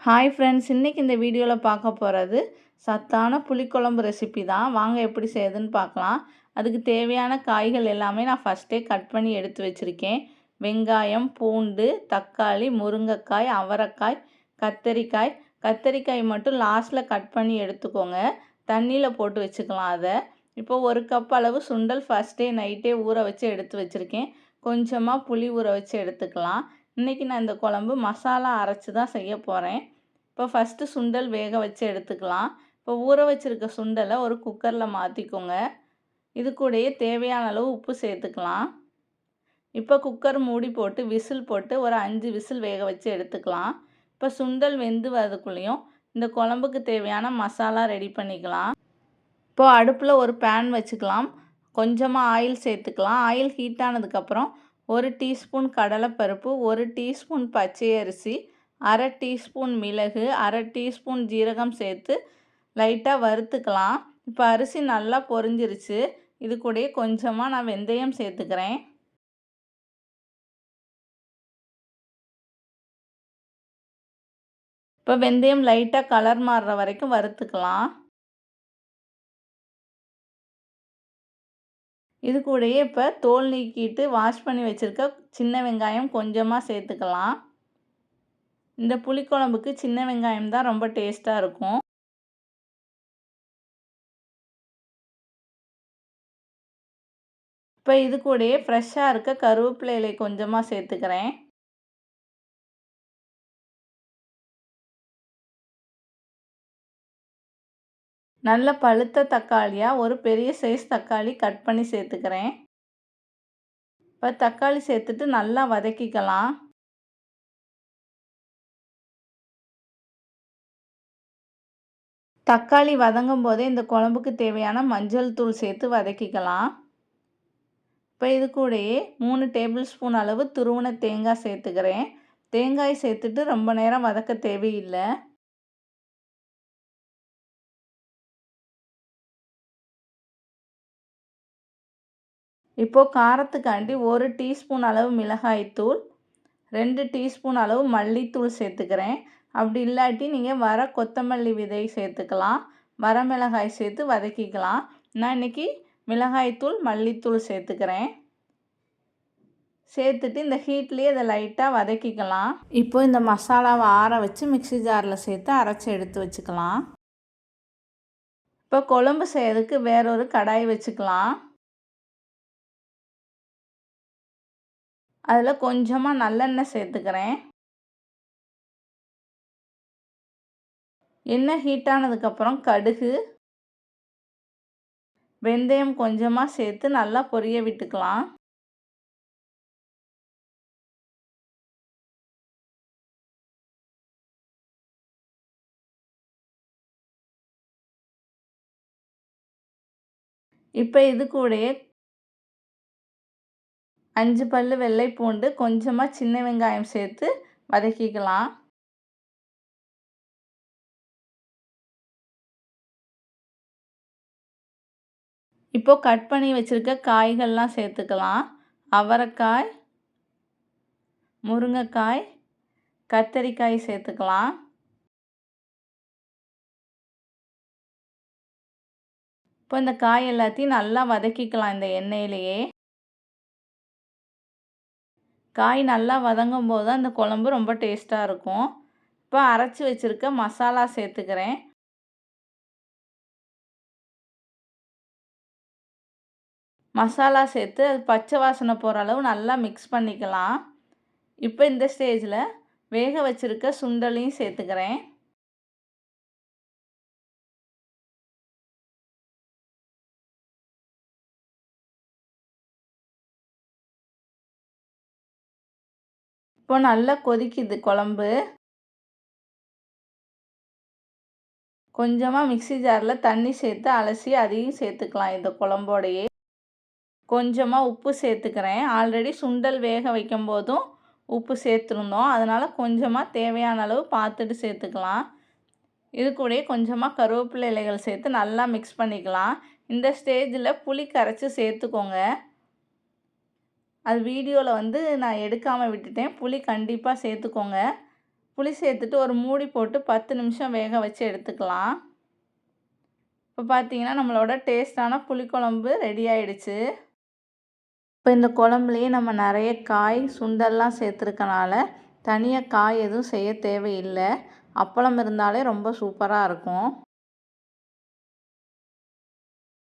Hi friends, இன்றைக்கி இந்த வீடியோவில் பார்க்க போகிறது சத்தான புளிக்குழம்பு ரெசிபி தான். வாங்க எப்படி செய்யுதுன்னு பார்க்கலாம். அதுக்கு தேவையான காய்கள் எல்லாமே நான் ஃபஸ்ட்டே கட் பண்ணி எடுத்து வச்சுருக்கேன். வெங்காயம், பூண்டு, தக்காளி, முருங்கைக்காய், அவரைக்காய், கத்தரிக்காய். கத்தரிக்காய் மட்டும் லாஸ்ட்டில் கட் பண்ணி எடுத்துக்கோங்க. தண்ணியில் போட்டு வச்சுக்கலாம் அதை. இப்போது 1 கப் அளவு சுண்டல் ஃபஸ்ட்டே நைட்டே ஊற வச்சு எடுத்து வச்சுருக்கேன். கொஞ்சமாக புளி ஊற வச்சு எடுத்துக்கலாம். இன்றைக்கி நான் இந்த குழம்பு மசாலா அரைச்சி தான் செய்ய போகிறேன். இப்போ ஃபஸ்ட்டு சுண்டல் வேக வச்சு எடுத்துக்கலாம். இப்போ ஊற வச்சுருக்க சுண்டலை ஒரு குக்கரில் மாற்றிக்கோங்க. இது கூடயே தேவையான அளவு உப்பு சேர்த்துக்கலாம். இப்போ குக்கர் மூடி போட்டு விசில் போட்டு ஒரு 5 விசில் வேக வச்சு எடுத்துக்கலாம். இப்போ சுண்டல் வெந்து வரதுக்குள்ளேயும் இந்த குழம்புக்கு தேவையான மசாலா ரெடி பண்ணிக்கலாம். இப்போது அடுப்பில் ஒரு பேன் வச்சுக்கலாம். கொஞ்சமாக ஆயில் சேர்த்துக்கலாம். ஆயில் ஹீட் ஆனதுக்கப்புறம் 1 டீஸ்பூன் கடலைப்பருப்பு, 1 டீஸ்பூன் பச்சை அரிசி, 1/2 டீஸ்பூன் மிளகு, 1/2 டீஸ்பூன் ஜீரகம் சேர்த்து லைட்டாக வறுத்துக்கலாம். இப்போ அரிசி நல்லா பொரிஞ்சிருச்சு. இது கூடயே கொஞ்சமாக நான் வெந்தயம் சேர்த்துக்கிறேன். இப்போ வெந்தயம் லைட்டாக கலர் மாறுற வரைக்கும் வறுத்துக்கலாம். இது கூடயே இப்போ தோல் நீக்கிட்டு வாஷ் பண்ணி வச்சுருக்க சின்ன வெங்காயம் கொஞ்சமாக சேர்த்துக்கலாம். இந்த புளிக்குழம்புக்கு சின்ன வெங்காயம் தான் ரொம்ப டேஸ்ட்டாக இருக்கும். இப்போ இது கூடயே ஃப்ரெஷ்ஷாக இருக்க கருவேப்பிலை இலை கொஞ்சமாக சேர்த்துக்கிறேன். நல்ல பழுத்த தக்காளியாக ஒரு பெரிய சைஸ் தக்காளி கட் பண்ணி சேர்த்துக்கிறேன். இப்போ தக்காளி சேர்த்துட்டு நல்லா வதக்கிக்கலாம். தக்காளி வதங்கும் போதே இந்த குழம்புக்கு தேவையான மஞ்சள் தூள் சேர்த்து வதக்கிக்கலாம். இப்போ இது கூடயே 3 டேபிள் ஸ்பூன் அளவு துருவன தேங்காய் சேர்த்துக்கிறேன். தேங்காய் சேர்த்துட்டு ரொம்ப நேரம் வதக்க தேவையில்லை. இப்போது காரத்துக்காண்டி 1 டீஸ்பூன் அளவு மிளகாய்த்தூள், 2 டீஸ்பூன் அளவு மல்லித்தூள் சேர்த்துக்கிறேன். அப்படி இல்லாட்டி நீங்கள் வர கொத்தமல்லி விதை சேர்த்துக்கலாம். வரமிளகாய் சேர்த்து வதக்கிக்கலாம். நான் இன்றைக்கி மிளகாய்த்தூள் மல்லித்தூள் சேர்த்துக்கிறேன். சேர்த்துட்டு இந்த ஹீட்லேயே அதை லைட்டாக வதக்கிக்கலாம். இப்போது இந்த மசாலாவை ஆற வச்சு மிக்ஸி ஜாரில் சேர்த்து அரைச்சி எடுத்து வச்சுக்கலாம். இப்போ குழம்பு செய்யறதுக்கு வேறொரு கடாய் வச்சுக்கலாம். அதில் கொஞ்சமாக நல்லெண்ணெய் சேர்த்துக்கிறேன். எண்ணெய் ஹீட் ஆனதுக்கப்புறம் கடுகு, வெந்தயம் கொஞ்சமாக சேர்த்து நல்லா பொரிய விட்டுக்கலாம். இப்போ இது கூடயே 5 பல்லு வெள்ளை பூண்டு, கொஞ்சமாக சின்ன வெங்காயம் சேர்த்து வதக்கிக்கலாம். இப்போ கட் பண்ணி வச்சுருக்க காய்கள்லாம் சேர்த்துக்கலாம். அவரைக்காய், முருங்கைக்காய், கத்தரிக்காய் சேர்த்துக்கலாம். இப்போ இந்த காய் எல்லாத்தையும் நல்லா வதக்கிக்கலாம் இந்த எண்ணெயிலேயே. காய் நல்லா வதங்கும் போது தான் இந்த குழம்பு ரொம்ப டேஸ்ட்டாக இருக்கும். இப்போ அரைச்சி வச்சுருக்க மசாலா சேர்த்துக்கிறேன். மசாலா சேர்த்து அது பச்சை வாசனை போகிற அளவு நல்லா மிக்ஸ் பண்ணிக்கலாம். இப்போ இந்த ஸ்டேஜில் வேக வச்சுருக்க சுண்டலையும் சேர்த்துக்கிறேன். இப்போ நல்லா கொதிக்குது குழம்பு. கொஞ்சமாக மிக்ஸி ஜாரில் தண்ணி சேர்த்து அலசி அதையும் சேர்த்துக்கலாம் இந்த குழம்போடையே. கொஞ்சமாக உப்பு சேர்த்துக்கிறேன். ஆல்ரெடி சுண்டல் வேக வைக்கும் போதும் உப்பு சேர்த்துருந்தோம். அதனால் கொஞ்சமாக தேவையான அளவு பார்த்துட்டு சேர்த்துக்கலாம். இது கூடயே கொஞ்சமாக கருவேப்பிலை இலைகள் சேர்த்து நல்லா மிக்ஸ் பண்ணிக்கலாம். இந்த ஸ்டேஜில் புளி கரைச்சி சேர்த்துக்கோங்க. அது வீடியோவில் நான் எடுக்காமல் விட்டுட்டேன். புளி கண்டிப்பாக சேர்த்துக்கோங்க. புளி சேர்த்துட்டு ஒரு மூடி போட்டு 10 நிமிஷம் வேக வச்சு எடுத்துக்கலாம். இப்போ பார்த்தீங்கன்னா நம்மளோட டேஸ்ட்டான புளிக்குழம்பு ரெடி ஆயிடுச்சு. இப்போ இந்த குழம்புலேயே நம்ம நிறைய காய் சுண்டல்லாம் சேர்த்துருக்கனால தனியாக காய் எதுவும் செய்ய தேவையில்லை. அப்பளம் இருந்தாலே ரொம்ப சூப்பராக இருக்கும்.